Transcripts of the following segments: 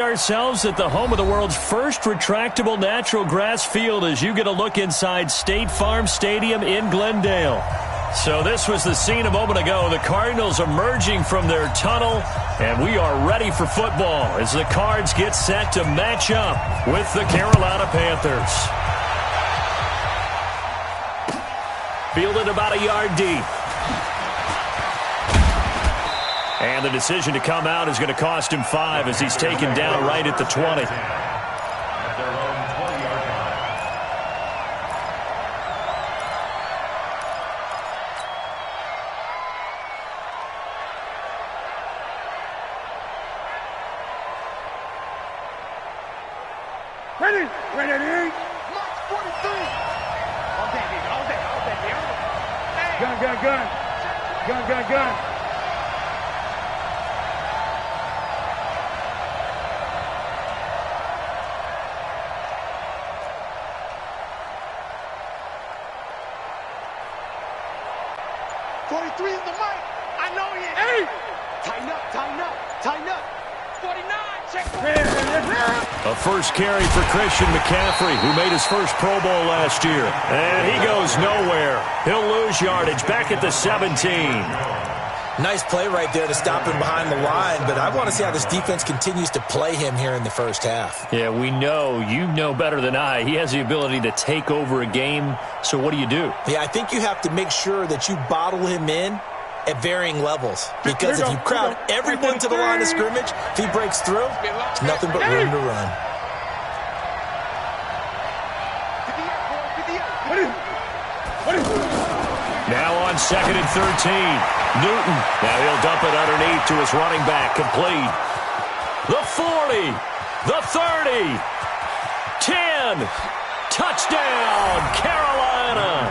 Ourselves at the home of the world's first retractable natural grass field as you get a look inside State Farm Stadium in Glendale. So this was the scene a moment ago. The Cardinals emerging from their tunnel, and we are ready for football as the Cards get set to match up with the Carolina Panthers. Fielded about a yard deep. And the decision to come out is going to cost him 5 as he's taken down right at the 20. Ready? Mark 43. Gun. 43 is the mic. I know he is. Hey! Tighten up. 49, check. A first carry for Christian McCaffrey, who made his first Pro Bowl last year. And he goes nowhere. He'll lose yardage back at the 17. Nice play right there to stop him behind the line, but I want to see how this defense continues to play him here in the first half. Yeah, we know. You know better than I. He has the ability to take over a game, so what do? Yeah, I think you have to make sure that you bottle him in at varying levels, because if you crowd everyone to the line of scrimmage, if he breaks through, it's nothing but room to run. Now on 2nd and 13. Newton. Now he'll dump it underneath to his running back. Complete. The 40. The 30. 10. Touchdown, Carolina.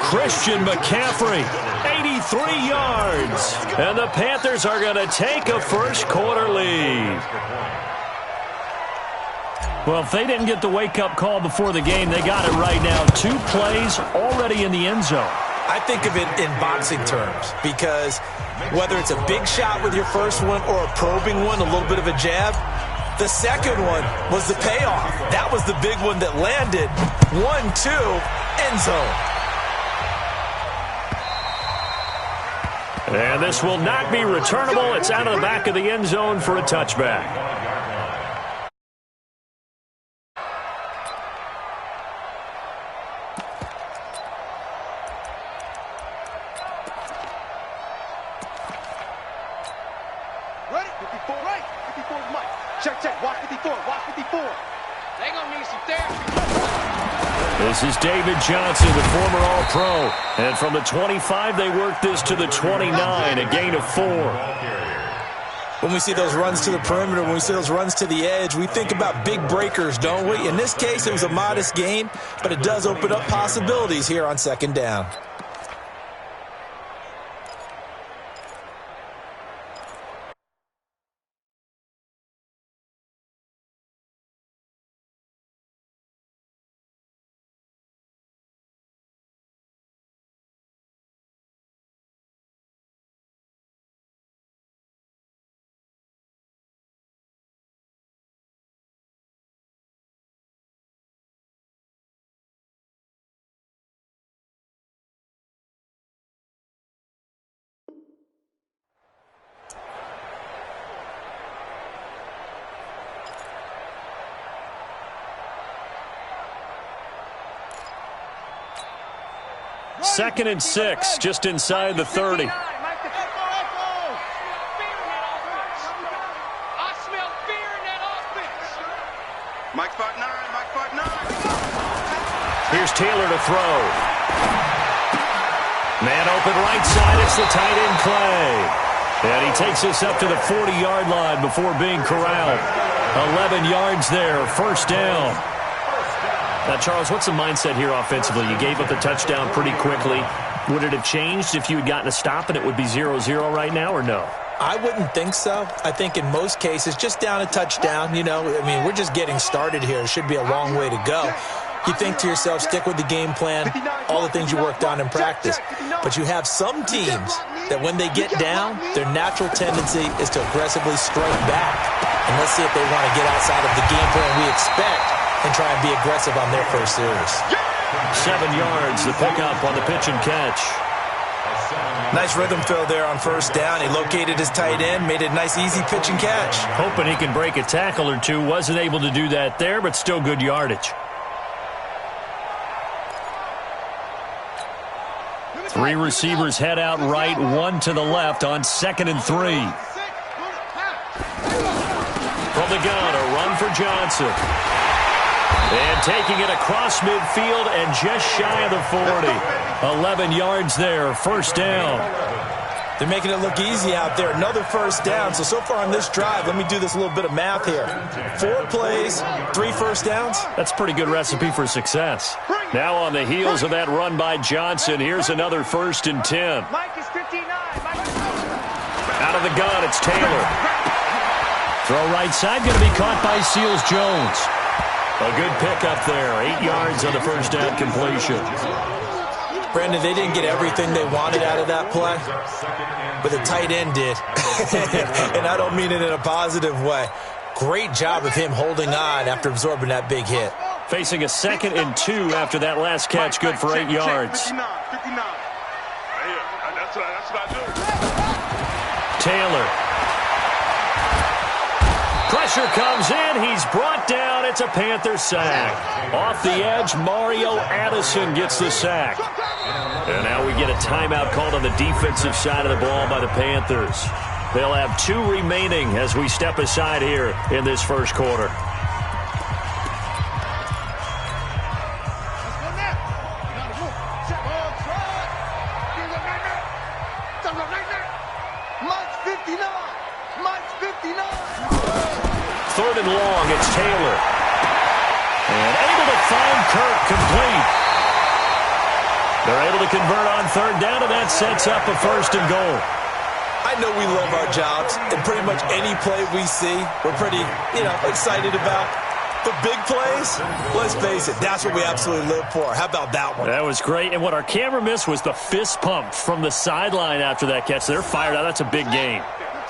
Christian McCaffrey, 83 yards. And the Panthers are going to take a first quarter lead. Well, if they didn't get the wake-up call before the game, they got it right now. 2 plays already in the end zone. I think of it in boxing terms, because whether it's a big shot with your first one or a probing one, a little bit of a jab, the second one was the payoff. That was the big one that landed. 1-2, end zone. And this will not be returnable. It's out of the back of the end zone for a touchback. Ready? 54 right. 54 is Mike. Check. Watch 54. They gonna need some therapy. This is David Johnson, the former All-Pro. And from the 25, they work this to the 29, a gain of 4. When we see those runs to the perimeter, when we see those runs to the edge, we think about big breakers, don't we? In this case, it was a modest gain, but it does open up possibilities here on 2nd down. Second and 6, just inside the 30. I smell fear in that offense. Mike Spot 9. Here's Taylor to throw. Man open right side. It's the tight end Clay. And he takes us up to the 40-yard line before being corralled. 11 yards there, first down. Now, Charles, what's the mindset here offensively? You gave up the touchdown pretty quickly. Would it have changed if you had gotten a stop and it would be 0-0 right now, or no? I wouldn't think so. I think in most cases, just down a touchdown, we're just getting started here. It should be a long way to go. You think to yourself, stick with the game plan, all the things you worked on in practice. But you have some teams that when they get down, their natural tendency is to aggressively strike back. And let's see if they want to get outside of the game plan we expect and try and be aggressive on their first series. 7 yards, the pickup on the pitch and catch. Nice rhythm fill there on first down. He located his tight end, made it a nice, easy pitch and catch. Hoping he can break a tackle or two. Wasn't able to do that there, but still good yardage. 3 receivers head out right, 1 to the left on 2nd and 3. From the gun, a run for Johnson. And taking it across midfield and just shy of the 40. 11 yards there, first down. They're making it look easy out there. Another first down. So far on this drive, let me do this little bit of math here. 4 plays, 3 first downs. That's a pretty good recipe for success. Now on the heels of that run by Johnson, here's another 1st and 10. Out of the gun, it's Taylor. Throw right side, going to be caught by Seals-Jones. A good pickup there. 8 yards on the first down completion. Brandon, they didn't get everything they wanted out of that play, but the tight end did. And I don't mean it in a positive way. Great job of him holding on after absorbing that big hit. Facing a 2nd and 2 after that last catch, good for 8 yards. Taylor. Pressure comes in. He's brought down. It's a Panther sack. Off the edge, Mario Addison gets the sack. And now we get a timeout called on the defensive side of the ball by the Panthers. They'll have 2 remaining as we step aside here in this first quarter. Third and long, it's Taylor. And able to find Kirk complete. They're able to convert on 3rd down, and that sets up a 1st and goal. I know we love our jobs, and pretty much any play we see, we're pretty, excited about. But big plays, let's face it, that's what we absolutely live for. How about that one? That was great, and what our camera missed was the fist pump from the sideline after that catch. They're fired out. That's a big game.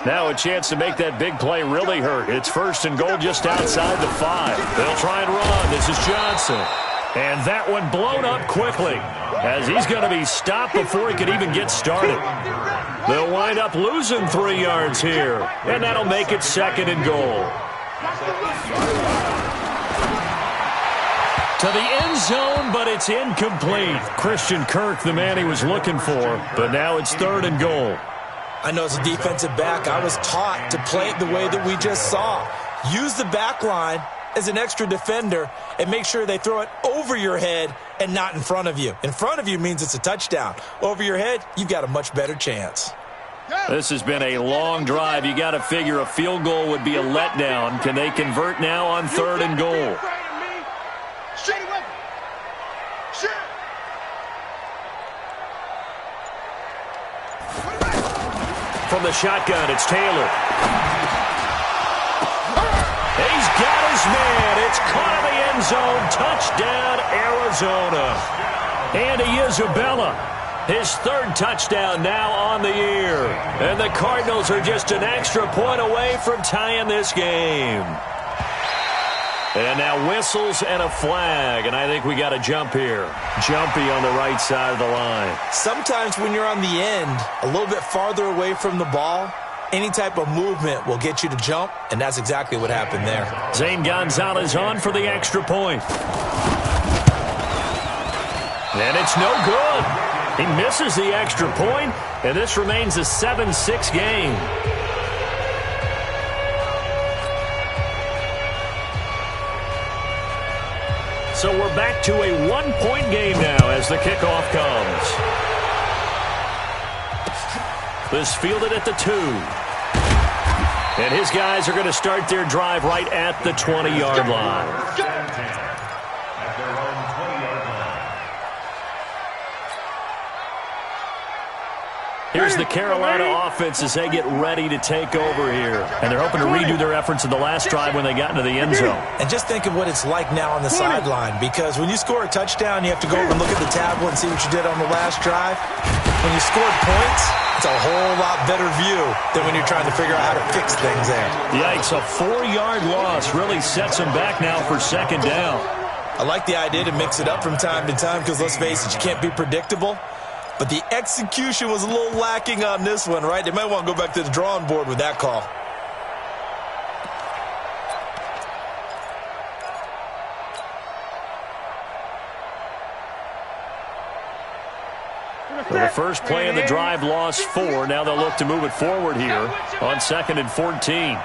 Now a chance to make that big play really hurt. It's 1st and goal just outside the 5. They'll try and run. This is Johnson. And that one blown up quickly as he's going to be stopped before he could even get started. They'll wind up losing 3 yards here, and that'll make it 2nd and goal. To the end zone, but it's incomplete. Christian Kirk, the man he was looking for, but now it's 3rd and goal. I know as a defensive back, I was taught to play it the way that we just saw. Use the back line as an extra defender and make sure they throw it over your head and not in front of you. In front of you means it's a touchdown. Over your head, you've got a much better chance. This has been a long drive. You got to figure a field goal would be a letdown. Can they convert now on 3rd and goal? From the shotgun, it's Taylor. He's got his man. It's caught in the end zone. Touchdown, Arizona. Andy Isabella, his 3rd touchdown now on the year. And the Cardinals are just an extra point away from tying this game. And now whistles and a flag, and I think we got a jump here. Jumpy on the right side of the line. Sometimes when you're on the end, a little bit farther away from the ball, any type of movement will get you to jump, and that's exactly what happened there. Zane Gonzalez on for the extra point. And it's no good. He misses the extra point, and this remains a 7-6 game. So we're back to a 1-point game now as the kickoff comes. This fielded at the 2. And his guys are going to start their drive right at the 20-yard line. Here's the Carolina offense as they get ready to take over here. And they're hoping to redo their efforts in the last drive when they got into the end zone. And just think of what it's like now on the sideline, because when you score a touchdown, you have to go over and look at the tablet and see what you did on the last drive. When you scored points, It's a whole lot better view than when you're trying to figure out how to fix things there. Yikes, a 4-yard loss really sets him back now for second down. I like the idea to mix it up from time to time because, let's face it, you can't be predictable. But the execution was a little lacking on this one, right? They might want to go back to the drawing board with that call. So the first play of the drive lost 4. Now they'll look to move it forward here on 2nd and 14. 58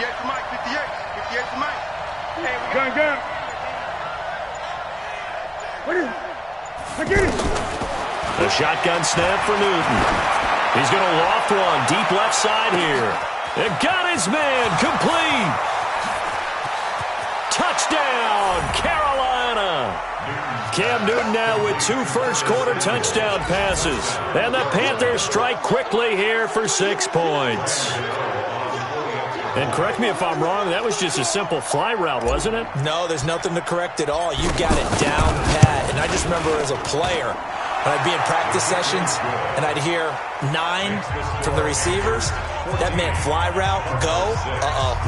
to Mike, 58. 58 to Mike. Hey, gun. What is it? I get it. The shotgun snap for Newton. He's going to loft one deep left side here. It got his man complete. Touchdown, Carolina. Cam Newton now with 2 first-quarter touchdown passes. And the Panthers strike quickly here for 6 points. And correct me if I'm wrong, that was just a simple fly route, wasn't it? No, there's nothing to correct at all. You got it down pat. And I just remember as a player, when I'd be in practice sessions and I'd hear 9 from the receivers, that meant fly route, go,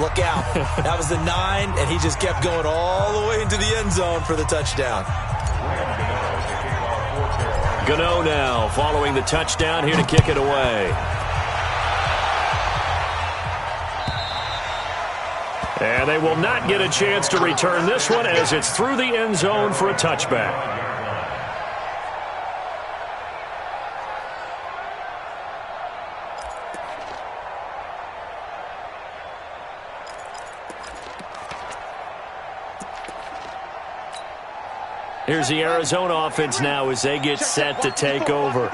look out. That was the 9, and he just kept going all the way into the end zone for the touchdown. Gano now following the touchdown here to kick it away. And they will not get a chance to return this one as it's through the end zone for a touchback. Here's the Arizona offense now as they get set to take over. On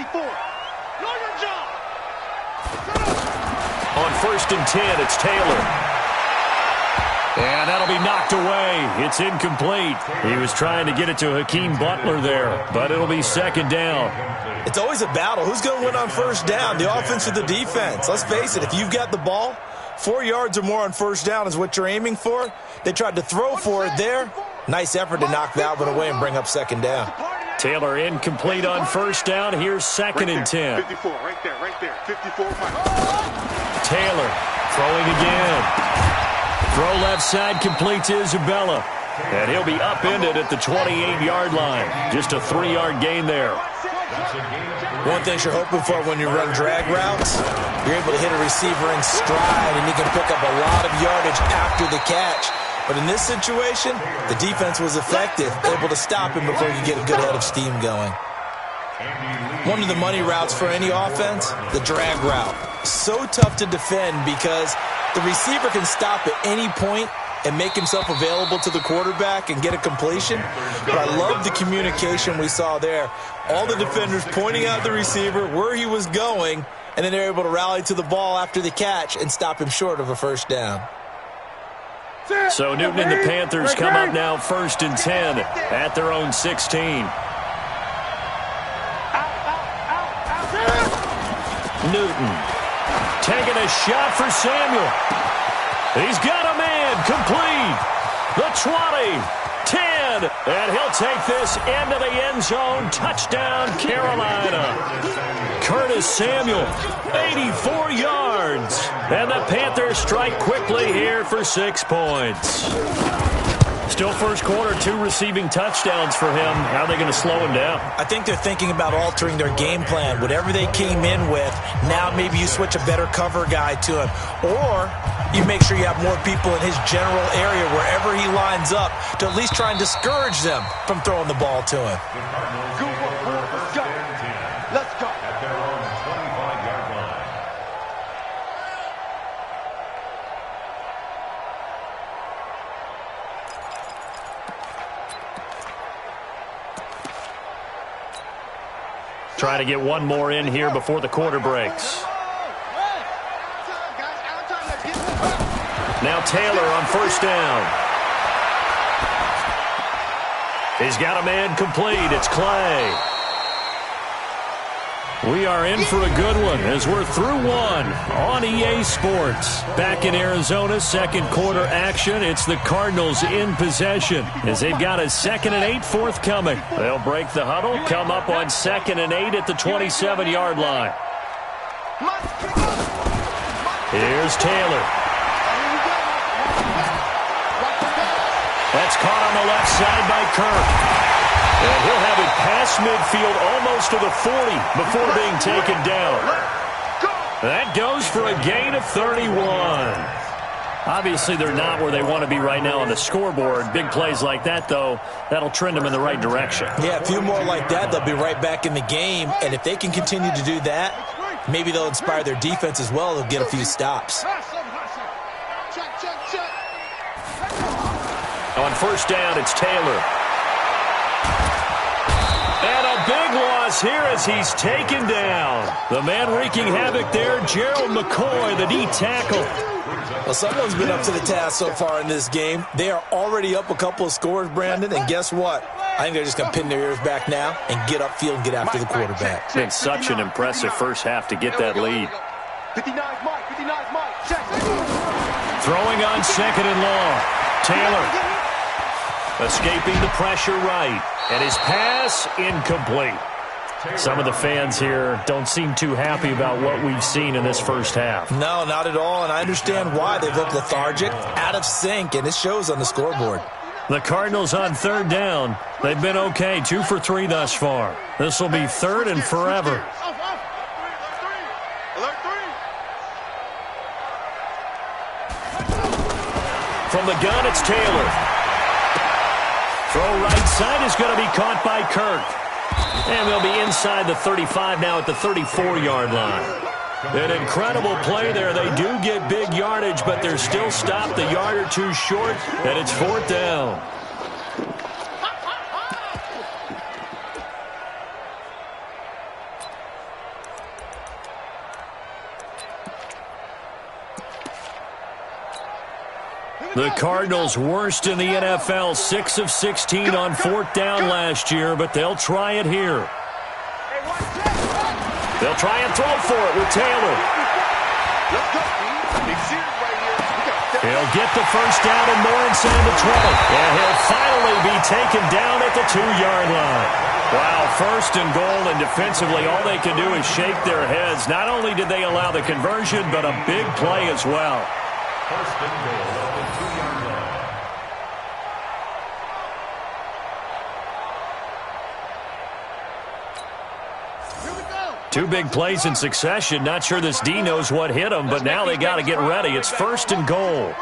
1st and 10, it's Taylor. And that'll be knocked away. It's incomplete. He was trying to get it to Hakeem Butler there, but it'll be 2nd down. It's always a battle. Who's going to win on 1st down, the offense or the defense? Let's face it, if you've got the ball, 4 yards or more on 1st down is what you're aiming for. They tried to throw for it there. Nice effort to knock that one away and bring up 2nd down. Taylor incomplete on 1st down. Here's 2nd and 10. 54, right there. 54. Taylor throwing again. Throw left side complete to Isabella. And he'll be upended at the 28-yard line. Just a 3-yard gain there. One thing you're hoping for when you run drag routes, you're able to hit a receiver in stride, and you can pick up a lot of yardage after the catch. But in this situation, the defense was effective, able to stop him before you get a good head of steam going. One of the money routes for any offense, the drag route. So tough to defend because the receiver can stop at any point and make himself available to the quarterback and get a completion. But I love the communication we saw there. All the defenders pointing out the receiver, where he was going, and then they're able to rally to the ball after the catch and stop him short of a 1st down. So Newton and the Panthers come up now 1st and 10 at their own 16. Newton taking a shot for Samuel. He's got a man complete. The 20, 10, and he'll take this into the end zone. Touchdown, Carolina. Curtis Samuel, 84 yards. And the Panthers strike quickly here for 6 points. Still 1st quarter, 2 receiving touchdowns for him. How are they going to slow him down? I think they're thinking about altering their game plan. Whatever they came in with, now maybe you switch a better cover guy to him. Or you make sure you have more people in his general area wherever he lines up to at least try and discourage them from throwing the ball to him. Good work, let's go. Let's go. Try to get one more in here before the quarter breaks. Now Taylor on 1st down. He's got a man complete. It's Clay. We are in for a good one as we're through one on EA Sports. Back in Arizona, second quarter action. It's the Cardinals in possession as they've got a 2nd and 8 forthcoming. They'll break the huddle, come up on 2nd and 8 at the 27-yard line. Here's Taylor. That's caught on the left side by Kirk. And he'll have it past midfield almost to the 40 before being taken down. That goes for a gain of 31. Obviously, they're not where they want to be right now on the scoreboard. Big plays like that, though, that'll trend them in the right direction. Yeah, a few more like that, they'll be right back in the game. And if they can continue to do that, maybe they'll inspire their defense as well. They'll get a few stops. On first down, it's Taylor. And a big loss here as he's taken down. The man wreaking havoc there, Gerald McCoy, the D tackle. Well, someone's been up to the task so far in this game. They are already up a couple of scores, Brandon, and guess what? I think they're just going to pin their ears back now and get upfield and get after the quarterback. It's been such an impressive first half to get that lead. 59's Mike, 59's Mike, check. Throwing on 2nd and long. Taylor escaping the pressure right. And his pass incomplete. Some of the fans here don't seem too happy about what we've seen in this first half. No, not at all, and I understand why. They look lethargic, out of sync, and it shows on the scoreboard. The Cardinals on 3rd down. They've been okay, 2 for 3 thus far. This will be 3rd and forever. From the gun, it's Taylor. Throw right side is going to be caught by Kirk. And they'll be inside the 35 now at the 34-yard line. An incredible play there. They do get big yardage, but they're still stopped a yard or two short, and it's 4th down. The Cardinals worst in the NFL, 6 of 16 on 4th down last year, but they'll try it here. They'll try and throw for it with Taylor. He'll get the first down and more inside the 20. And he'll finally be taken down at the 2-yard line. Wow, 1st and goal, and defensively all they can do is shake their heads. Not only did they allow the conversion, but a big play as well. 1st and goal at the 2-yard line. Two big plays in succession. Not sure this D knows what hit him, but now they got to get ready. It's 1st and goal.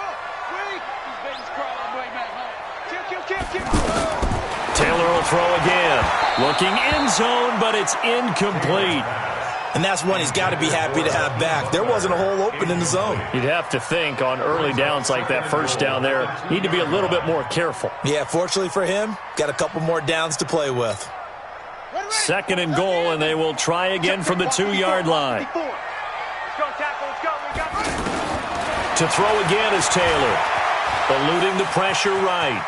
Taylor will throw again. Looking end zone, but it's incomplete. And that's one he's got to be happy to have back. There wasn't a hole open in the zone. You'd have to think on early downs like that first down there, need to be a little bit more careful. Yeah, fortunately for him, got a couple more downs to play with. 2nd and goal, and they will try again from the 2-yard line. To throw again is Taylor. Eluding the pressure right.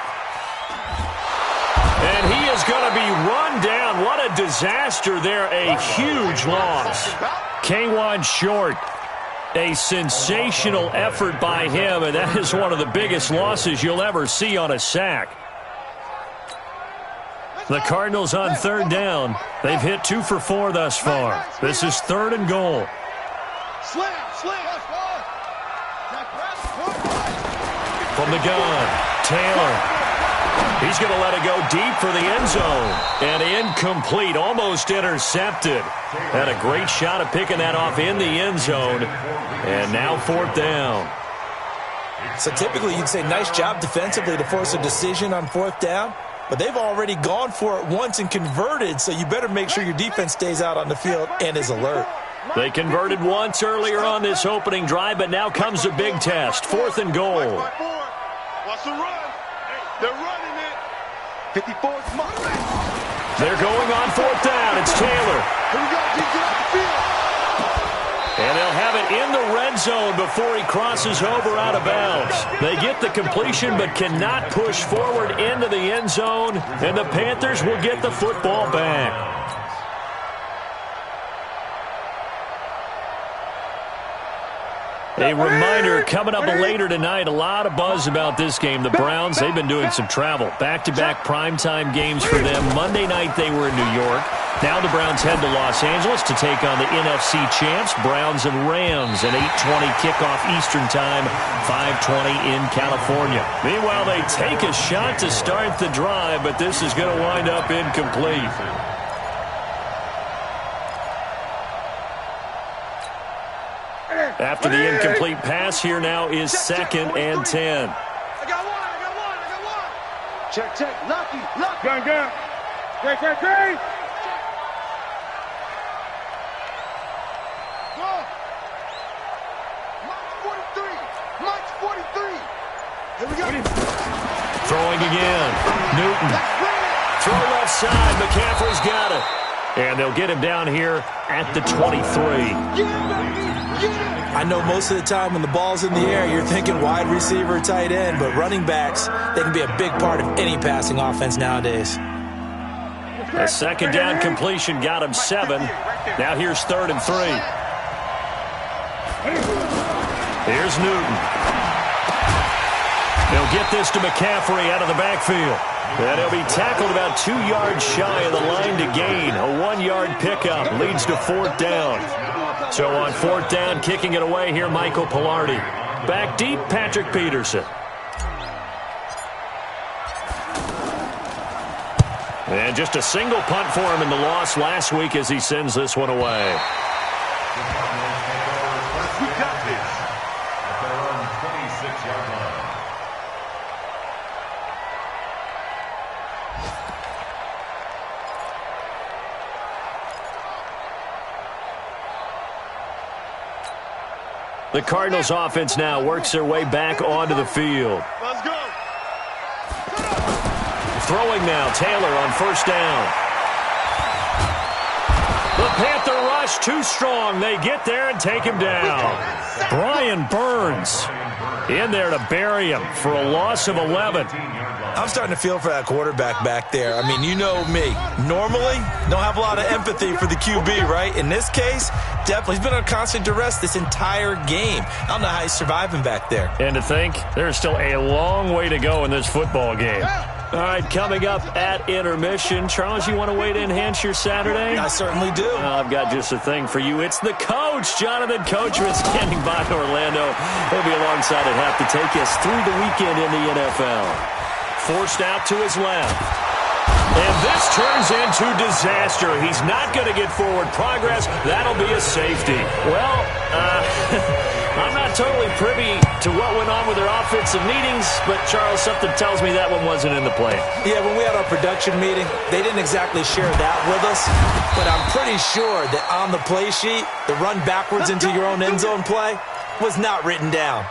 And he is going to be run down. What a disaster there. A huge loss. K'Wan Short. A sensational effort by him, and that is one of the biggest losses you'll ever see on a sack. The Cardinals on 3rd down. They've hit 2 for 4 thus far. This is 3rd and goal. From the gun, Taylor. He's going to let it go deep for the end zone. And incomplete, almost intercepted. Had a great shot at picking that off in the end zone. And now 4th down. So typically you'd say nice job defensively to force a decision on 4th down. But they've already gone for it once and converted, so you better make sure your defense stays out on the field and is alert. They converted once earlier on this opening drive, but now comes a big test. 4th and goal. Watch the run. They're running it. 54's Mike. They're going on 4th down. It's Taylor. Here we go. Get off the field. And they'll have it in the red zone before he crosses over out of bounds. They get the completion but cannot push forward into the end zone, and the Panthers will get the football back. A reminder, coming up later tonight, a lot of buzz about this game. The Browns, they've been doing some travel. Back-to-back primetime games for them. Monday night they were in New York. Now the Browns head to Los Angeles to take on the NFC champs, Browns and Rams, an 8:20 kickoff Eastern time, 5:20 in California. Meanwhile, they take a shot to start the drive, but this is going to wind up incomplete. After the incomplete pass, here now is 2nd and 10. I got one. Check. Lucky. Gun. Great. Mike's 43. Here we go. Throwing again. Newton. Throw left side. McCaffrey's got it. And they'll get him down here at the 23. I know most of the time when the ball's in the air, you're thinking wide receiver, tight end, but running backs, they can be a big part of any passing offense nowadays. A second down completion got him 7. Now here's 3rd and 3. Here's Newton. They'll get this to McCaffrey out of the backfield. And he'll be tackled about 2 yards shy of the line to gain. A 1-yard pickup leads to 4th down. So on 4th down, kicking it away here, Michael Pilardi. Back deep, Patrick Peterson. And just a single punt for him in the loss last week as he sends this one away. We got this. At their own 26-yard line. The Cardinals offense now works their way back onto the field. Let's go. Throwing now, Taylor on 1st down. The Panther rush too strong. They get there and take him down. Brian Burns in there to bury him for a loss of 11. I'm starting to feel for that quarterback back there. I mean, you know me. Normally, don't have a lot of empathy for the QB, right? In this case, definitely. He's been under constant duress this entire game. I don't know how he's surviving back there. And to think, there's still a long way to go in this football game. All right, coming up at intermission. Charles, you want to wait to enhance your Saturday? I certainly do. I've got just a thing for you. It's the coach, Jonathan Coachman, standing by in Orlando. He'll be alongside at half to take us through the weekend in the NFL. Forced out to his left. And this turns into disaster. He's not going to get forward progress. That'll be a safety. Well, I'm not totally privy to what went on with their offensive meetings, but, Charles, something tells me that one wasn't in the plan. Yeah, when we had our production meeting, they didn't exactly share that with us, but I'm pretty sure that on the play sheet, the run backwards into your own end zone play was not written down.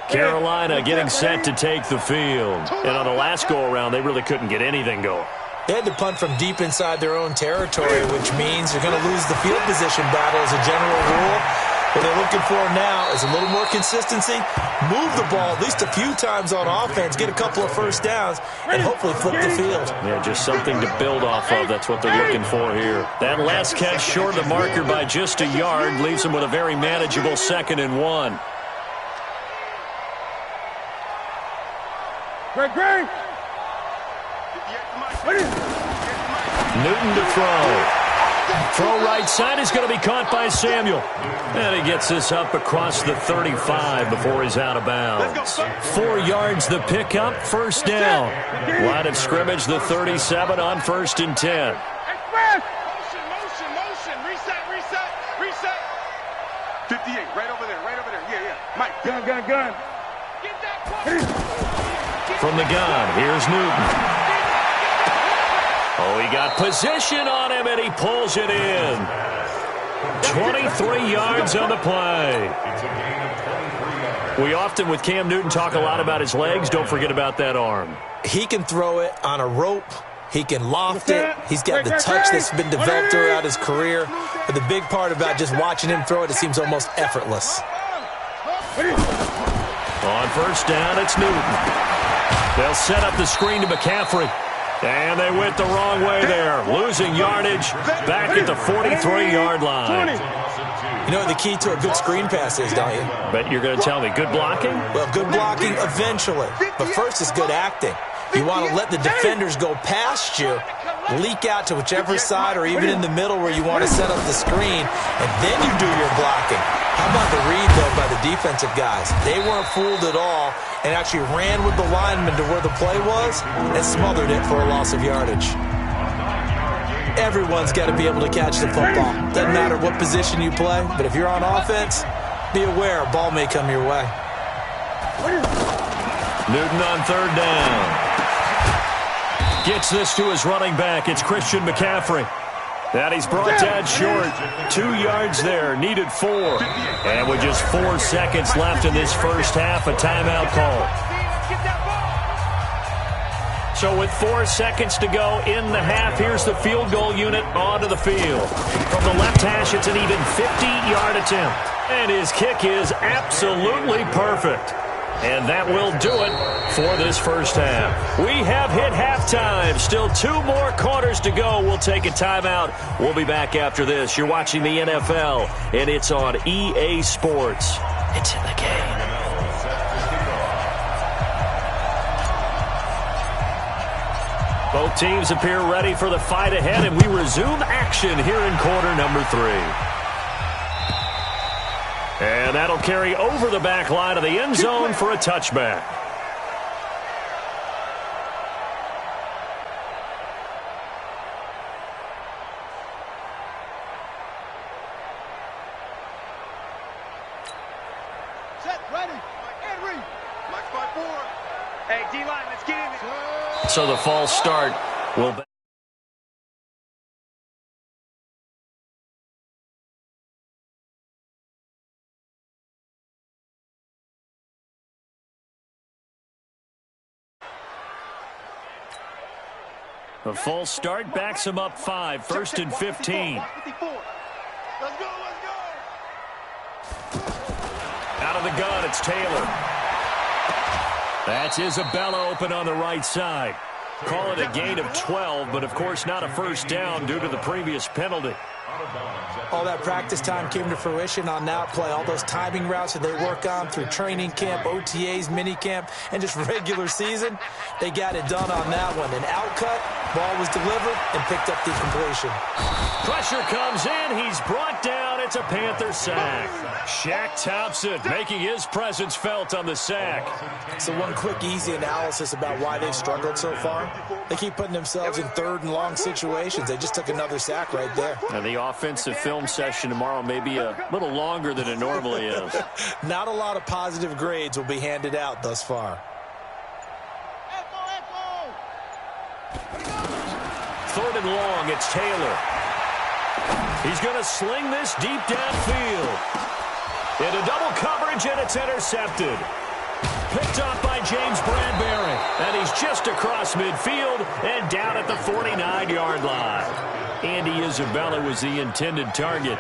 Carolina getting set to take the field. And on the last go-around, they really couldn't get anything going. They had to punt from deep inside their own territory, which means you're going to lose the field position battle as a general rule. What they're looking for now is a little more consistency, move the ball at least a few times on offense, get a couple of first downs, and hopefully flip the field. Yeah, just something to build off of. That's what they're looking for here. That last catch short of the marker by just a yard leaves them with a very manageable 2nd and 1. Great. Newton to throw. Throw right side is going to be caught by Samuel. And he gets this up across the 35 before he's out of bounds. 4 yards the pickup, 1st down. Line of scrimmage, the 37 on 1st and 10. Motion. Reset. 58, right over there. Yeah. Mike, gun. Get that From the gun, here's Newton. Oh, he got position on him, and he pulls it in. 23 yards on the play. We often, with Cam Newton, talk a lot about his legs. Don't forget about that arm. He can throw it on a rope. He can loft it. He's got the touch that's been developed throughout his career. But the big part about just watching him throw it, it seems almost effortless. On 1st down, it's Newton. They'll set up the screen to McCaffrey. And they went the wrong way there. Losing yardage back at the 43-yard line. You know what the key to a good screen pass is, don't you? But you're going to tell me good blocking? Well, good blocking eventually. But first is good acting. You want to let the defenders go past you, leak out to whichever side or even in the middle where you want to set up the screen, and then you do your blocking. How about the read, though, by the defensive guys? They weren't fooled at all and actually ran with the lineman to where the play was and smothered it for a loss of yardage. Everyone's got to be able to catch the football. Doesn't matter what position you play, but if you're on offense, be aware a ball may come your way. Newton on third down. Gets this to his running back. It's Christian McCaffrey. And he's brought down short. 2 yards there. Needed 4. And with just 4 seconds left in this first half, a timeout call. So with 4 seconds to go in the half, here's the field goal unit onto the field. From the left hash, it's an even 50-yard attempt. And his kick is absolutely perfect. And that will do it for this first half. We have hit halftime. Still 2 more quarters to go. We'll take a timeout. We'll be back after this. You're watching the NFL, and it's on EA Sports. It's in the game. Both teams appear ready for the fight ahead, and we resume action here in quarter number 3. And that'll carry over the back line of the end zone for a touchback. Set, ready, and read. Max by 4. Hey, D-line, let's get in it. So the false start will be. The full start backs him up 5, 1st and 15. Let's go, let's go. Out of the gun, it's Taylor. That's Isabella open on the right side. Call it a gain of 12, but of course not a first down due to the previous penalty. All that practice time came to fruition on that play. All those timing routes that they work on through training camp, OTAs, minicamp, and just regular season, they got it done on that one. An outcut, ball was delivered, and picked up the completion. Pressure comes in. He's brought down. It's a Panther sack. Shaq Thompson making his presence felt on the sack. So one quick, easy analysis about why they've struggled so far. They keep putting themselves in 3rd and long situations. They just took another sack right there. And the offensive film session tomorrow may be a little longer than it normally is. Not a lot of positive grades will be handed out thus far. 3rd and long, it's Taylor. He's going to sling this deep downfield. Into double coverage, and it's intercepted. Picked up by James Bradbury. And he's just across midfield and down at the 49-yard line. Andy Isabella was the intended target.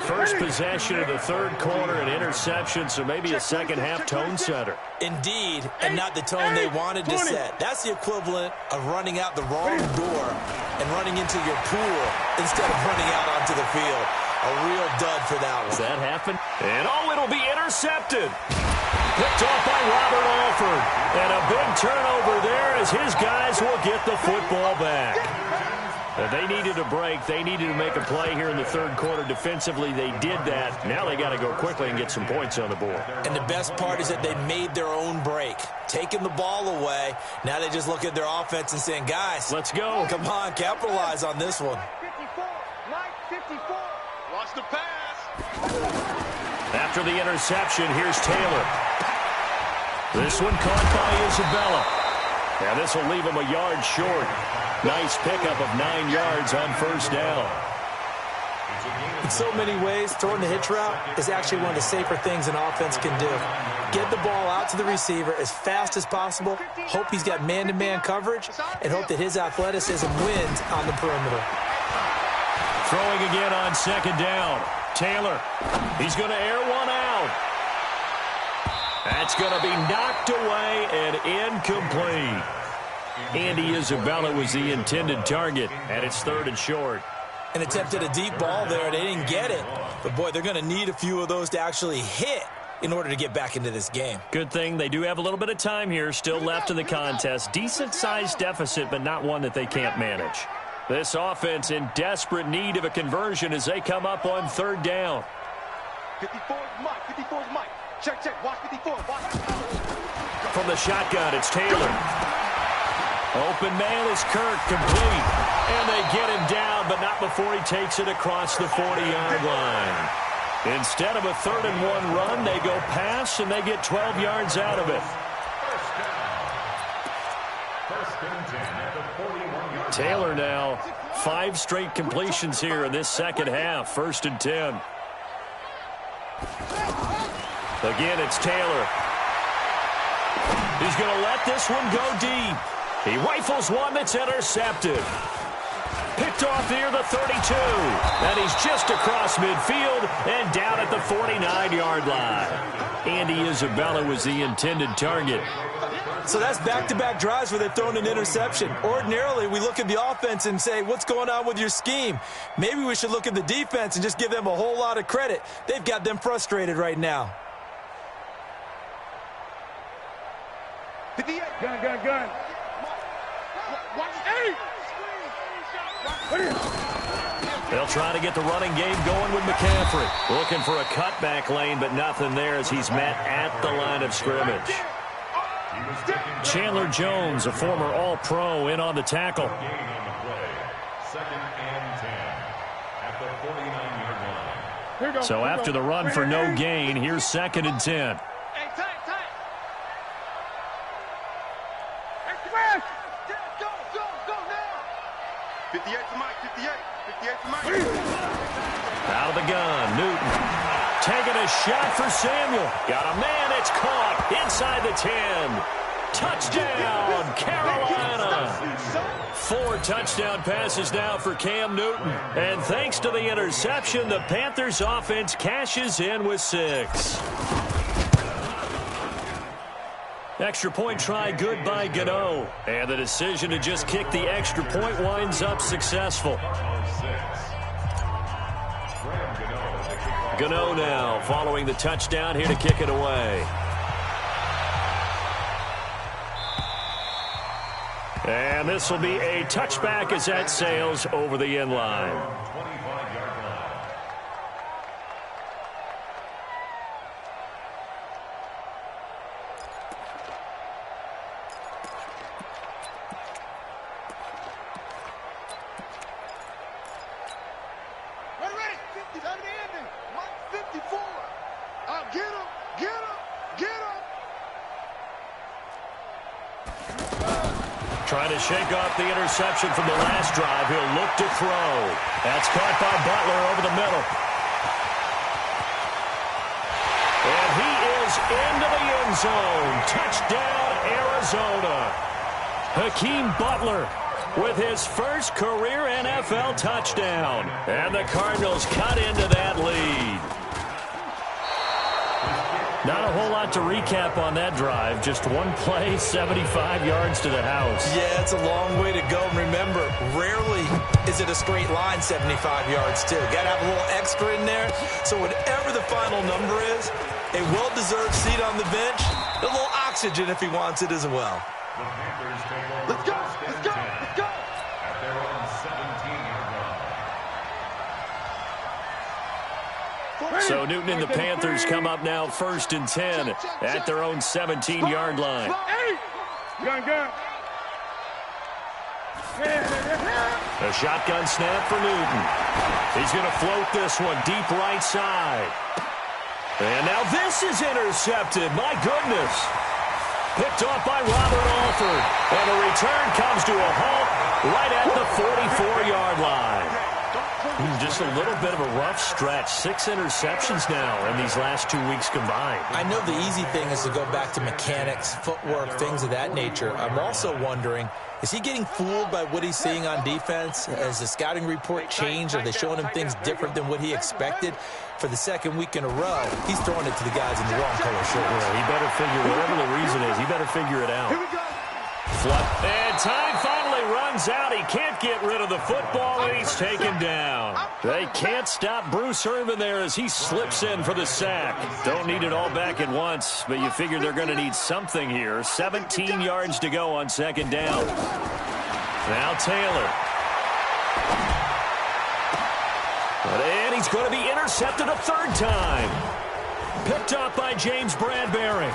First possession of the 3rd quarter, an interception, so maybe a second-half tone setter. Indeed, and not the tone they wanted to set. That's the equivalent of running out the wrong door and running into your pool instead of running out onto the field. A real dud for that one. Does that happen? And, it'll be intercepted. Picked off by Robert Alford. And a big turnover there as his guys will get the football back. They needed a break. They needed to make a play here in the 3rd quarter. Defensively, they did that. Now they got to go quickly and get some points on the board. And the best part is that they made their own break. Taking the ball away. Now they just look at their offense and saying, guys, let's go. Come on, capitalize on this one. 54, Mike, 54. Watch the pass. After the interception, here's Taylor. This one caught by Isabella. Now this will leave him a yard short. Nice pickup of 9 yards on first down. In so many ways, throwing the hitch route is actually one of the safer things an offense can do. Get the ball out to the receiver as fast as possible, hope he's got man-to-man coverage, and hope that his athleticism wins on the perimeter. Throwing again on 2nd down. Taylor, he's going to air one out. That's going to be knocked away and incomplete. Andy Isabella was the intended target, and it's 3rd and short. And attempted a deep ball there. They didn't get it. But, boy, they're going to need a few of those to actually hit in order to get back into this game. Good thing they do have a little bit of time here still left in the contest. Decent-sized deficit, but not one that they can't manage. This offense in desperate need of a conversion as they come up on 3rd down. 54 is Mike. 54 is Mike. Check, check. Watch 54. Watch. From the shotgun, it's Taylor. Open man is Kirk, complete. And they get him down, but not before he takes it across the 40-yard line. Instead of a 3rd and 1 run, they go pass, and they get 12 yards out of it. Taylor now, 5 straight completions here in this second half. 1st and 10. Again, it's Taylor. He's going to let this one go deep. He rifles one that's intercepted. Picked off near the 32. And he's just across midfield and down at the 49-yard line. Andy Isabella was the intended target. So that's back-to-back drives where they've thrown an interception. Ordinarily, we look at the offense and say, what's going on with your scheme? Maybe we should look at the defense and just give them a whole lot of credit. They've got them frustrated right now. 58. Gun. Watch 8. They'll try to get the running game going with McCaffrey. Looking for a cutback lane, but nothing there as he's met at the line of scrimmage. Chandler Jones, a former All-Pro, in on the tackle. 2nd and 10 at the 49-yard line. So after the run for no gain, here's 2nd and 10. Hey, tight. Go now. 58 to Mike. 58 to Mike. Out of the gun, Newton. Taking a shot for Samuel. Got a man, it's caught inside the 10. Touchdown, Carolina. 4 touchdown passes now for Cam Newton. And thanks to the interception, the Panthers offense cashes in with 6. Extra point try good by Gano. And the decision to just kick the extra point winds up successful. Gano now following the touchdown here to kick it away. And this will be a touchback as that sails over the end line. Trying to shake off the interception from the last drive. He'll look to throw. That's caught by Butler over the middle. And he is into the end zone. Touchdown, Arizona. Hakeem Butler with his first career NFL touchdown. And the Cardinals cut into that lead. Not a whole lot to recap on that drive. Just one play, 75 yards to the house. Yeah, it's a long way to go. And remember, rarely is it a straight line 75 yards, too. Got to have a little extra in there. So whatever the final number is, a well-deserved seat on the bench, a little oxygen if he wants it as well. Let's go. At their own 17-yard line. So Newton and the Panthers come up now 1st and 10 at their own 17-yard line. Gun. A shotgun snap for Newton. He's going to float this one deep right side. And now this is intercepted. My goodness. Picked off by Robert Alford. And the return comes to a halt right at the 44-yard line. Just a little bit of a rough stretch. 6 interceptions now in these last 2 weeks combined. I know the easy thing is to go back to mechanics, footwork, things of that nature. I'm also wondering, is he getting fooled by what he's seeing on defense? Has the scouting report changed? Are they showing him things different than what he expected? For the second week in a row, he's throwing it to the guys in the wrong color shirts. Yeah, he better figure, whatever the reason is, he better figure it out. Here we go. And time finally runs out. He can't get rid of the football, and he's taken down. They can't stop Bruce Irvin there as he slips in for the sack. Don't need it all back at once, but you figure they're going to need something here. 17 yards to go on second down. Now Taylor. And he's going to be intercepted a third time. Picked up by James Bradbury.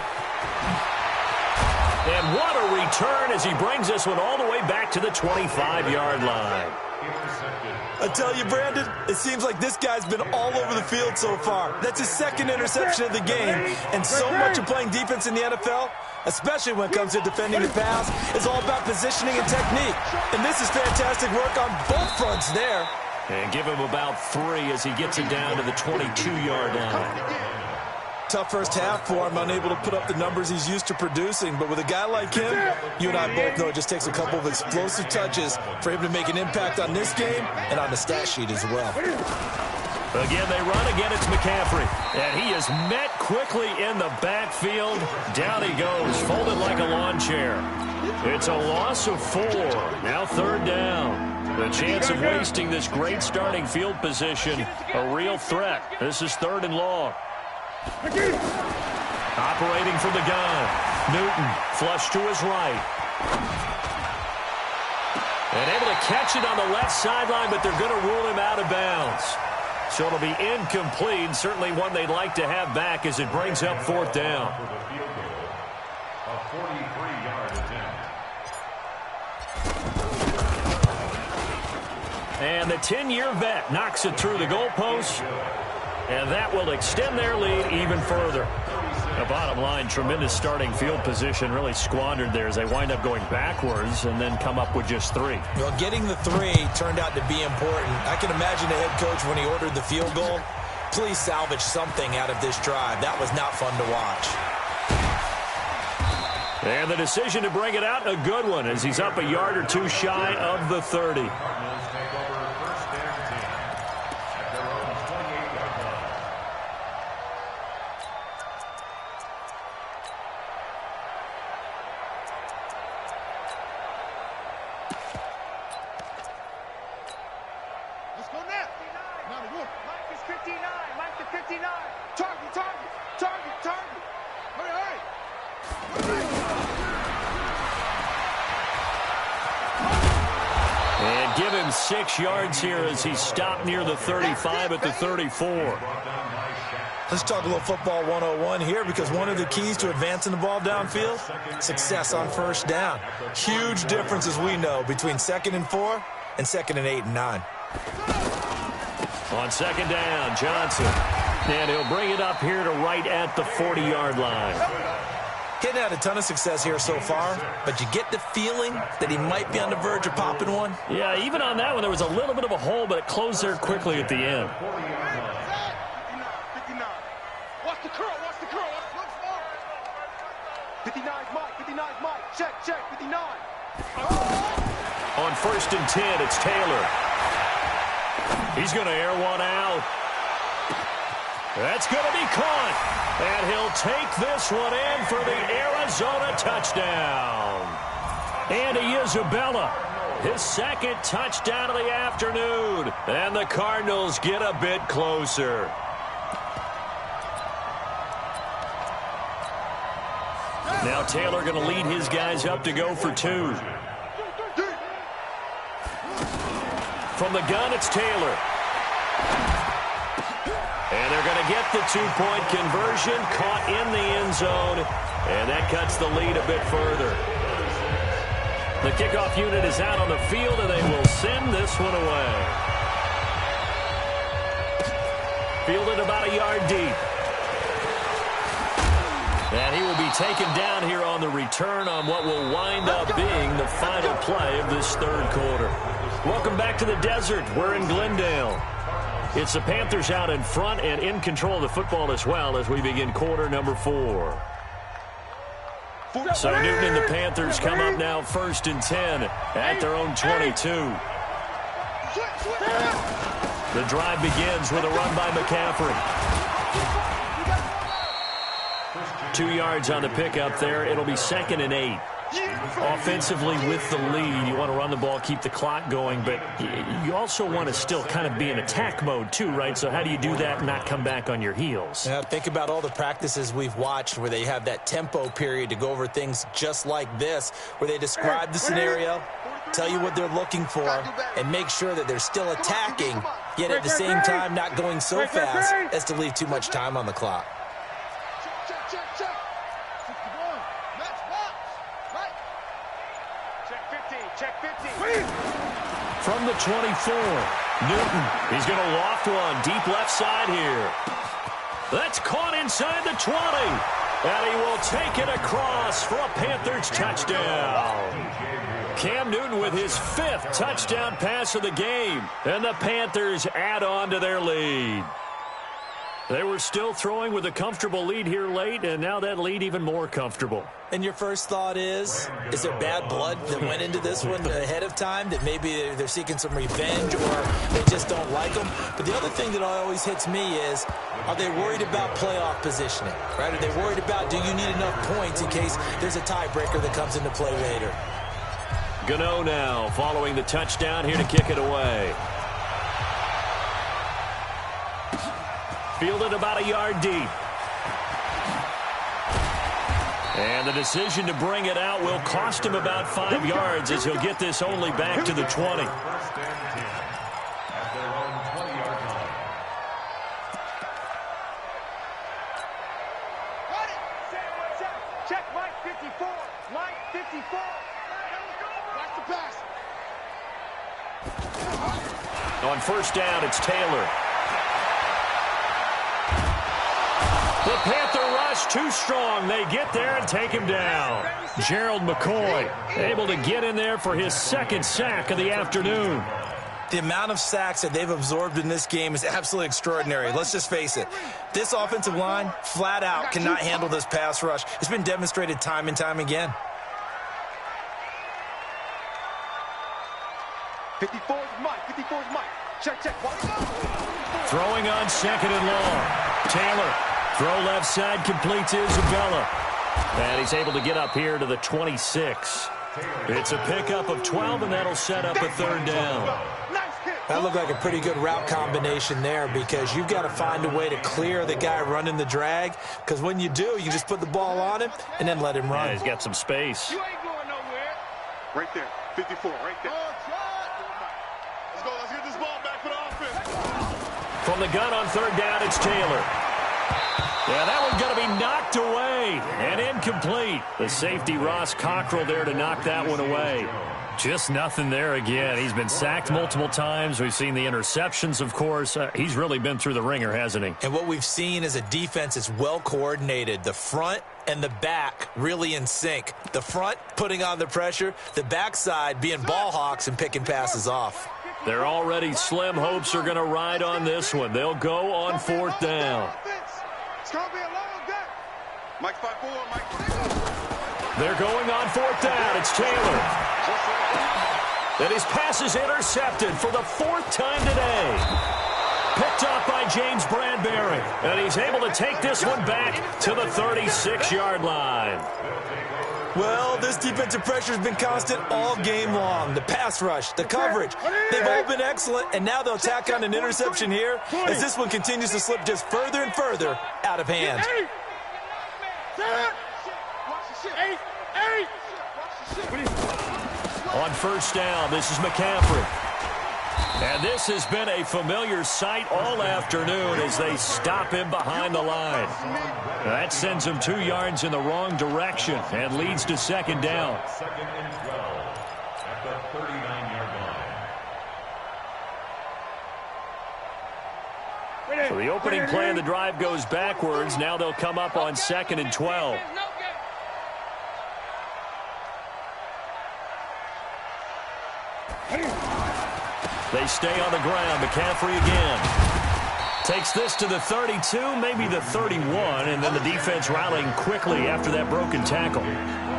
And what a return as he brings this one all the way back to the 25-yard line. I tell you, Brandon, it seems like this guy's been all over the field so far. That's his second interception of the game. And so much of playing defense in the NFL, especially when it comes to defending the pass, is all about positioning and technique. And this is fantastic work on both fronts there. And give him about 3 as he gets it down to the 22-yard line. Tough first half for him, unable to put up the numbers he's used to producing. But with a guy like him, you and I both know it just takes a couple of explosive touches for him to make an impact on this game and on the stat sheet as well. Again, they run again. It's McCaffrey. And he is met quickly in the backfield. Down he goes, folded like a lawn chair. It's a loss of 4. Now third down. The chance of wasting this great starting field position, a real threat. This is third and long. Operating from the gun. Newton, flush to his right. And able to catch it on the left sideline, but they're going to rule him out of bounds. So it'll be incomplete. Certainly one they'd like to have back as it brings up fourth down. A 43-yard attempt. And the 10-year vet knocks it through the goalpost. And that will extend their lead even further. The bottom line, tremendous starting field position, really squandered there as they wind up going backwards and then come up with just 3. Well, getting the 3 turned out to be important. I can imagine the head coach when he ordered the field goal. Please salvage something out of this drive. That was not fun to watch. And the decision to bring it out, a good one, as he's up a yard or 2 shy of the 30. And give him 6 yards here as he stopped near the 35 at the 34. Let's talk a little football 101 here, because one of the keys to advancing the ball downfield, success on first down. Huge difference, as we know, between 2nd and 4 and 2nd and 8 and 9. On second down, Johnson. And he'll bring it up here to right at the 40-yard line. He's had a ton of success here so far, but you get the feeling that he might be on the verge of popping one. Yeah, even on that one, there was a little bit of a hole, but it closed there quickly at the end. 59. Watch the curl, watch the curl. 59's Mike, 59's Mike. Check, 59. On 1st and 10, it's Taylor. He's going to air one out. That's going to be caught. And he'll take this one in for the Arizona touchdown. Andy Isabella, his 2nd touchdown of the afternoon. And the Cardinals get a bit closer. Now Taylor going to lead his guys up to go for 2. From the gun, it's Taylor. And they're going to get the 2-point conversion, caught in the end zone, and that cuts the lead a bit further. The kickoff unit is out on the field, and they will send this one away. Fielded about a yard deep. And he will be taken down here on the return on what will wind up being the final play of this third quarter. Welcome back to the desert. We're in Glendale. It's the Panthers out in front and in control of the football as well as we begin quarter number 4. So Newton and the Panthers come up now 1st and 10 at their own 22. The drive begins with a run by McCaffrey. 2 yards on the pickup there. It'll be 2nd and 8. Offensively with the lead, you want to run the ball, keep the clock going, but you also want to still kind of be in attack mode too, right? So how do you do that and not come back on your heels? Yeah, think about all the practices we've watched where they have that tempo period to go over things just like this, where they describe the scenario, tell you what they're looking for, and make sure that they're still attacking, yet at the same time not going so fast as to leave too much time on the clock. From the 24, Newton. He's going to loft one deep left side here. That's caught inside the 20. And he will take it across for a Panthers touchdown. Cam Newton with his 5th touchdown pass of the game. And the Panthers add on to their lead. They were still throwing with a comfortable lead here late, and now that lead even more comfortable. And your first thought is there bad blood that went into this one ahead of time, that maybe they're seeking some revenge or they just don't like them? But the other thing that always hits me is, are they worried about playoff positioning? Right? Are they worried about, do you need enough points in case there's a tiebreaker that comes into play later? Gano now following the touchdown here to kick it away. Fielded about a yard deep. And the decision to bring it out will cost him about 5 yards as he'll get this only back to the 20. Check Mike 54. Mike 54. Watch the pass. On first down, it's Taylor. The Panther rush too strong. They get there and take him down. Gerald McCoy able to get in there for his 2nd sack of the afternoon. The amount of sacks that they've absorbed in this game is absolutely extraordinary. Let's just face it. This offensive line, flat out, cannot handle this pass rush. It's been demonstrated time and time again. 54 is Mike. 54 is Mike. Check. Throwing on 2nd and long. Taylor. Throw left side, completes Isabella. And he's able to get up here to the 26. It's a pickup of 12, and that'll set up a 3rd down. That looked like a pretty good route combination there, because you've got to find a way to clear the guy running the drag, because when you do, you just put the ball on him and then let him run. Yeah, he's got some space. You ain't going nowhere. Right there. 54, right there. Let's go. Let's get this ball back for the offense. From the gun on 3rd down, it's Taylor. Yeah, that one's going to be knocked away and incomplete. The safety, Ross Cockrell, there to knock that one away. Just nothing there again. He's been sacked multiple times. We've seen the interceptions, of course. He's really been through the ringer, hasn't he? And what we've seen is a defense that's well coordinated. The front and the back really in sync. The front putting on the pressure, the backside being ball hawks and picking passes off. Their already slim hopes are going to ride on this one. They'll go on 4th down. It's going to be a long day. Mike 5-4, Mike. They're going on 4th down. It's Taylor. And his pass is intercepted for the 4th time today. Picked up by James Bradbury. And he's able to take this one back to the 36-yard line. Well, this defensive pressure has been constant all game long. The pass rush, the coverage, they've all been excellent, and now they'll tack on an interception here as this one continues to slip just further and further out of hand. On first down, this is McCaffrey. And this has been a familiar sight all afternoon as they stop him behind the line. That sends him 2 yards in the wrong direction and leads to 2nd down. 2nd and 12 at the 39-yard line. So the opening play of the drive goes backwards. Now they'll come up on 2nd and 12. They stay on the ground. McCaffrey again. Takes this to the 32, maybe the 31, and then the defense rallying quickly after that broken tackle.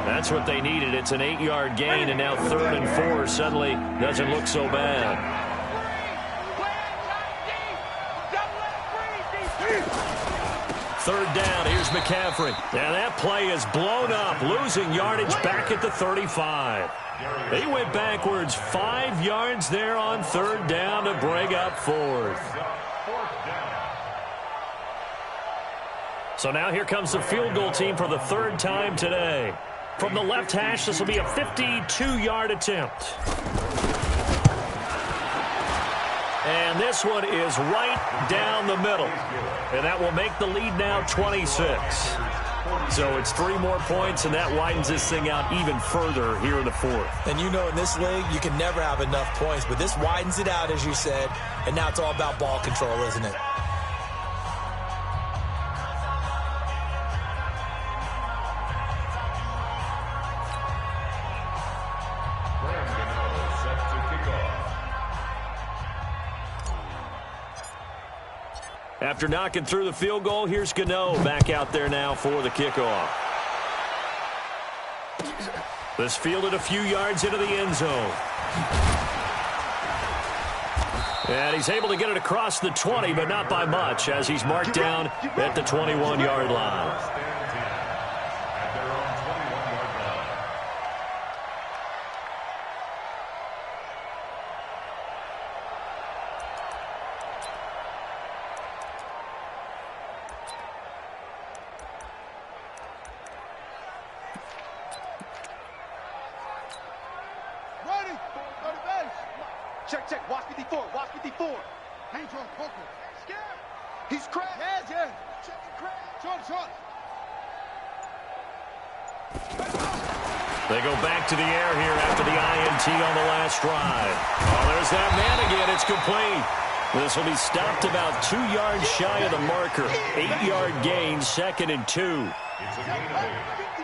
That's what they needed. It's an 8-yard gain, and now 3rd and 4 suddenly doesn't look so bad. Third down, here's McCaffrey. Now that play is blown up, losing yardage back at the 35. They went backwards 5 yards there on 3rd down to bring up 4th. So now here comes the field goal team for the 3rd time today. From the left hash, this will be a 52-yard attempt. And this one is right down the middle. And that will make the lead now 26. So it's 3 more points, and that widens this thing out even further here in the 4th. And you know in this league, you can never have enough points, but this widens it out, as you said, and now it's all about ball control, isn't it? After knocking through the field goal, here's Gano back out there now for the kickoff. This fielded a few yards into the end zone. And he's able to get it across the 20, but not by much, as he's marked down at the 21-yard line. Check. Watch 54. Watch 54. Hands on poker. Scared. He's cracked. Yeah. Check the crack. Short. They go back to the air here after the INT on the last drive. Oh, there's that man again. It's complete. This will be stopped about 2 yards shy of the marker. 8-yard gain, 2nd and 2.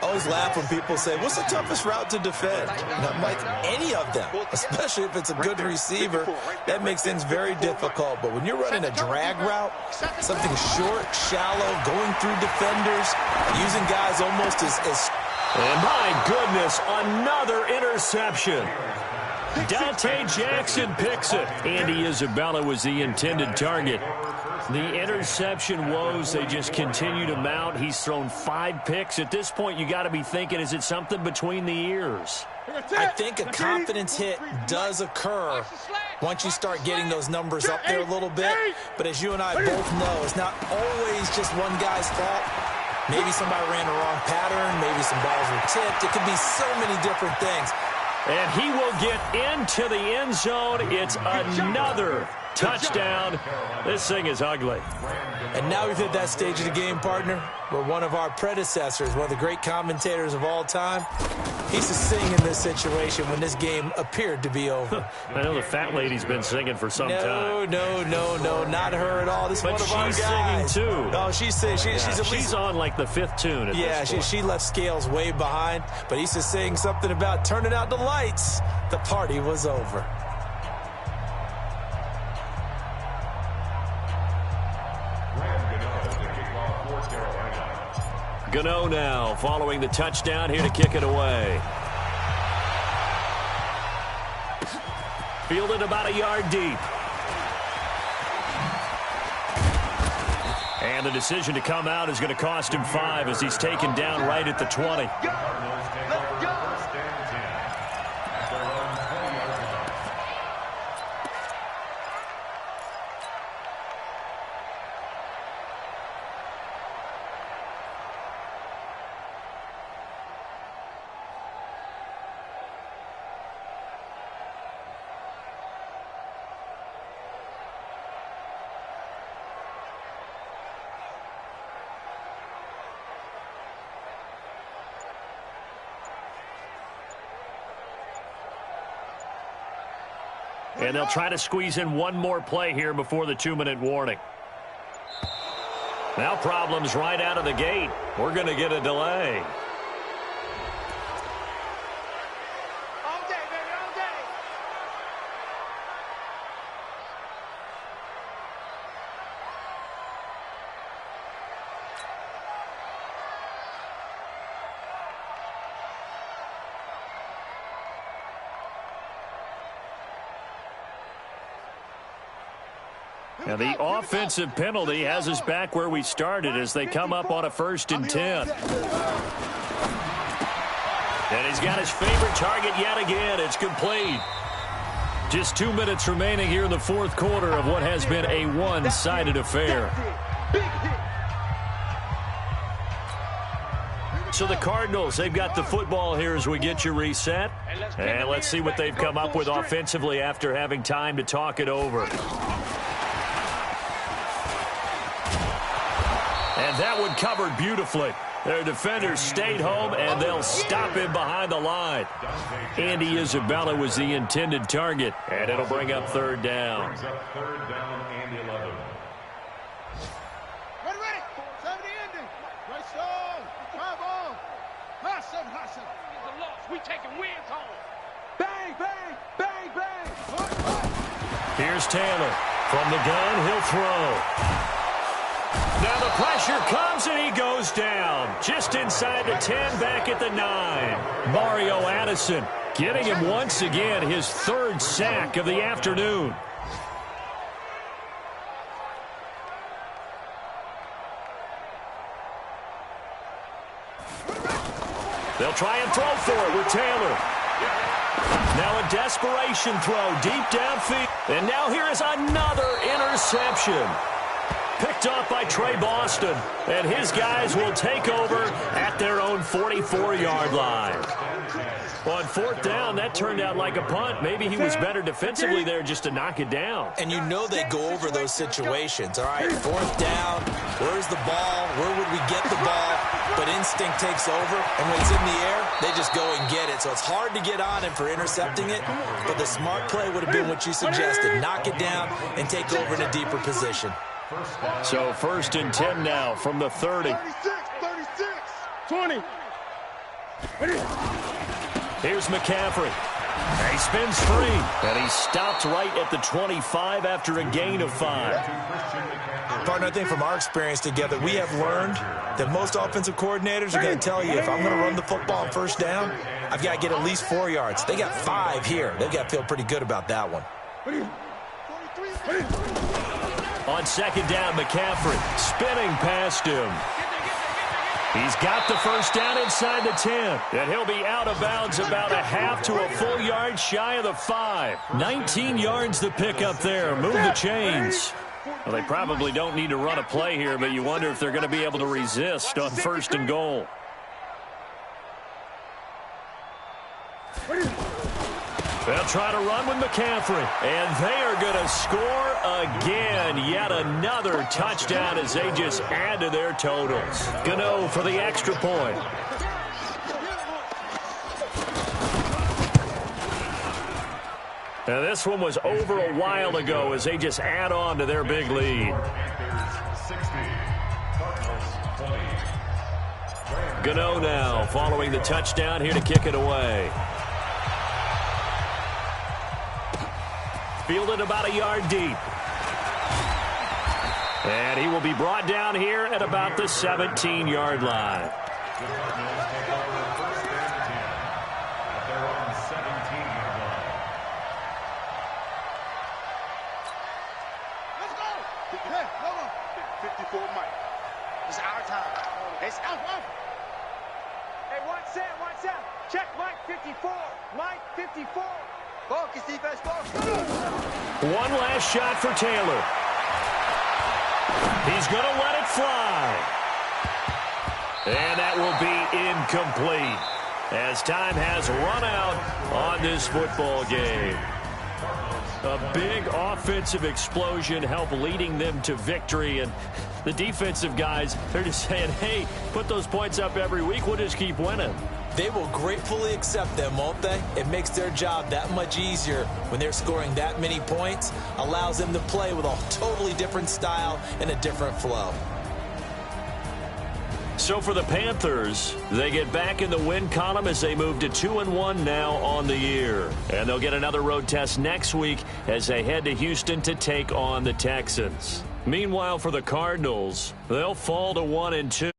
I always laugh when people say, what's the toughest route to defend? And I'm like, any of them, especially if it's a good receiver. That makes things very difficult. But when you're running a drag route, something short, shallow, going through defenders, using guys almost as... And my goodness, another interception. Dante Jackson picks it. Andy Isabella was the intended target. The interception woes, they just continue to mount. He's thrown 5 picks. At this point, you got to be thinking, is it something between the ears? I think a confidence hit does occur once you start getting those numbers up there a little bit. But as you and I both know, it's not always just one guy's fault. Maybe somebody ran a wrong pattern. Maybe some balls were tipped. It could be so many different things. And he will get into the end zone. It's another touchdown. This thing is ugly. And now we've hit that stage of the game, partner, where one of our predecessors, one of the great commentators of all time, he's to sing in this situation when this game appeared to be over. I know the fat lady's been singing for some time. No, not her at all. This is one of our guys. But she's singing too. No, she's at least... She's on like the 5th tune at this point. She left Scales way behind, but he's just saying something about turning out the lights. The party was over. Gano now following the touchdown here to kick it away. Fielded about a yard deep. And the decision to come out is going to cost him 5 as he's taken down right at the 20. And they'll try to squeeze in one more play here before the 2-minute warning. Now problems right out of the gate. We're going to get a delay. All day, baby, all day. And the offensive penalty has us back where we started as they come up on a 1st and 10. And he's got his favorite target yet again. It's complete. Just 2 minutes remaining here in the 4th quarter of what has been a one-sided affair. So the Cardinals, they've got the football here as we get you reset. And let's see what they've come up with offensively after having time to talk it over. And that one covered beautifully. Their defenders stayed home, and they'll stop him behind the line. Andy Isabella was the intended target, and it'll bring up 3rd down. Brings up 3rd down and 11. Ready. 70 Indy. Right side. Drive on. High 7. It's a loss. We taking wins home. Bang, bang, bang, bang. Here's Taylor. From the gun, he'll throw. Now the pressure comes, and he goes down. Just inside the 10, back at the 9. Mario Addison getting him once again his 3rd sack of the afternoon. They'll try and throw for it with Taylor. Now a desperation throw deep downfield. And now here is another interception. Picked off by Trey Boston, and his guys will take over at their own 44-yard line. On 4th down, that turned out like a punt. Maybe he was better defensively there just to knock it down. And you know they go over those situations. All right, 4th down, where's the ball? Where would we get the ball? But instinct takes over, and when it's in the air, they just go and get it. So it's hard to get on him for intercepting it, but the smart play would have been what you suggested. Knock it down and take over in a deeper position. So 1st and 10 now from the 30. 36. 20. Here's McCaffrey. He spins free, and he stopped right at the 25 after a gain of 5. Partner, I think from our experience together, we have learned that most offensive coordinators are going to tell you, if I'm going to run the football on 1st down, I've got to get at least 4 yards. They got 5 here. They've got to feel pretty good about that one. On 2nd down, McCaffrey spinning past him. He's got the 1st down inside the 10. And he'll be out of bounds about a half to a full yard shy of the 5. 19 yards the pick up there. Move the chains. Well, they probably don't need to run a play here, but you wonder if they're going to be able to resist on 1st and goal. They'll try to run with McCaffrey, and they are going to score again. Yet another touchdown as they just add to their totals. Gano for the extra point. Now this one was over a while ago as they just add on to their big lead. Gano now following the touchdown here to kick it away. Fielded about a yard deep. And he will be brought down here at about the 17-yard line. Let's go. Hey, hold on. 54 Mike. It's our time. It's out. Hey, one set. Check Mike 54. Mike 54. Focus, defense, focus. One last shot for Taylor. He's going to let it fly. And that will be incomplete as time has run out on this football game. A big offensive explosion helped leading them to victory. And the defensive guys, they're just saying, hey, put those points up every week. We'll just keep winning. They will gratefully accept them, won't they? It makes their job that much easier when they're scoring that many points. Allows them to play with a totally different style and a different flow. So for the Panthers, they get back in the win column as they move to 2-1 now on the year. And they'll get another road test next week as they head to Houston to take on the Texans. Meanwhile, for the Cardinals, they'll fall to 1-2.